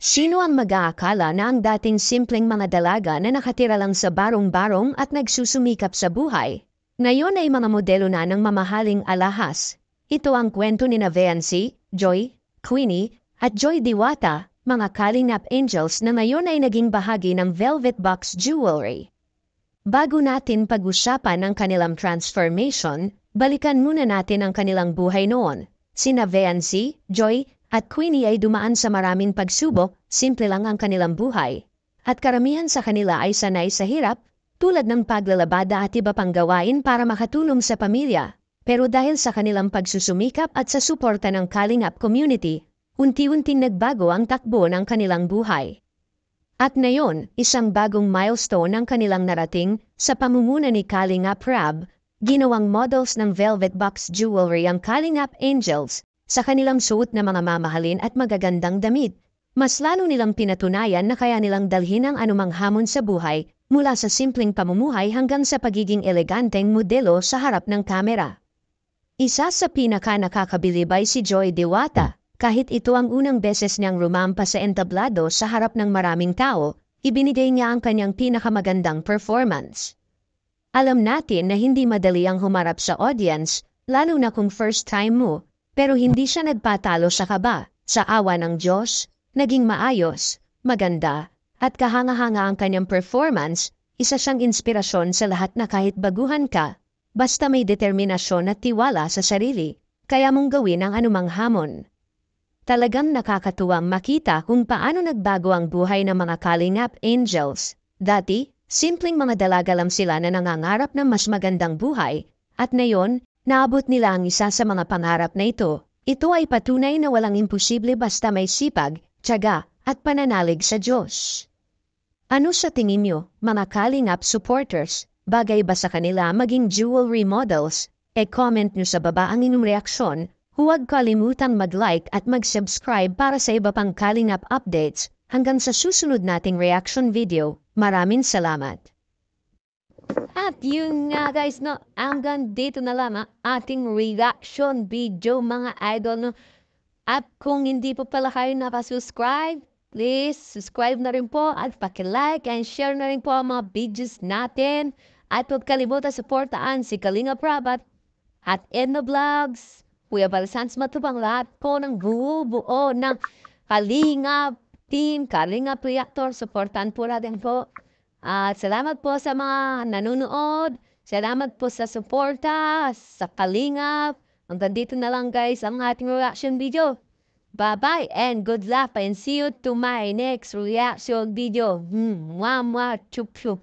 Sino ang mag-aakala na ang dating simpleng mga dalaga na nakatira lang sa barong-barong at nagsusumikap sa buhay, ngayon ay mga modelo na ng mamahaling alahas? Ito ang kwento ni Vency, Joy, Queenie, at Joy Diwata, mga Kalingap Angels na ngayon ay naging bahagi ng Velvet Box Jewelry. Bago natin pag-usapan ang kanilang transformation, balikan muna natin ang kanilang buhay noon. Sina Vency, Joy, at Queenie ay dumaan sa maraming pagsubok, simple lang ang kanilang buhay. At karamihan sa kanila ay sanay sa hirap, tulad ng paglalabada at iba pang gawain para makatulong sa pamilya. Pero dahil sa kanilang pagsusumikap at sa suporta ng Kalingap community, unti-unting nagbago ang takbo ng kanilang buhay. At ngayon, isang bagong milestone ang kanilang narating sa pamumuno ni Kalingap Rab, ginawang models ng Velvet Box Jewelry ang Kalingap Angels sa kanilang suot na mga mamahalin at magagandang damit. Mas lalo nilang pinatunayan na kaya nilang dalhin ang anumang hamon sa buhay mula sa simpleng pamumuhay hanggang sa pagiging eleganteng modelo sa harap ng kamera. Isa sa pinaka-nakakabilib ay si Joy Diwata. Kahit ito ang unang beses niyang rumampa sa entablado sa harap ng maraming tao, ibinigay niya ang kanyang pinakamagandang performance. Alam natin na hindi madali ang humarap sa audience, lalo na kung first time mo, pero hindi siya nagpatalo sa kaba. Sa awa ng Diyos, naging maayos, maganda, at kahanga-hanga ang kanyang performance. Isa siyang inspirasyon sa lahat na kahit baguhan ka, basta may determinasyon at tiwala sa sarili, kaya mong gawin ang anumang hamon. Talagang nakakatuwang makita kung paano nagbago ang buhay ng mga Kalingap Angels. Dati, simpleng mga dalaga lang sila na nangangarap ng mas magandang buhay, at ngayon, naabot nila ang isa sa mga pangarap na ito. Ito ay patunay na walang imposible basta may sipag, tiyaga, at pananalig sa Diyos. Ano sa tingin niyo, mga Kalingap supporters? Bagay ba sa kanila maging jewelry models? E-comment niyo sa baba ang inyong reaksyon. Huwag kalimutang mag-like at mag-subscribe para sa iba pang Kalingap updates. Hanggang sa susunod nating reaction video. Maraming salamat. At yun nga guys, no, hanggang dito na lang ating reaction video mga idol. No? At kung hindi po pala kayo nakasubscribe, please subscribe na rin po at paki-like and share na rin po ang mga videos natin. At huwag kalimutan supportaan si Kalingap Rab at Edna Vlogs. Kuya Balsans matubang lahat po ng buo ng Kalingap team, Kalingap Reactor. Supportan po natin po. At salamat po sa mga nanonood. Salamat po sa suporta sa Kalingap. Hanggang dito na lang guys ang ating reaction video. Bye-bye and good luck and see you to my next reaction video. Mwah mwah chup chup.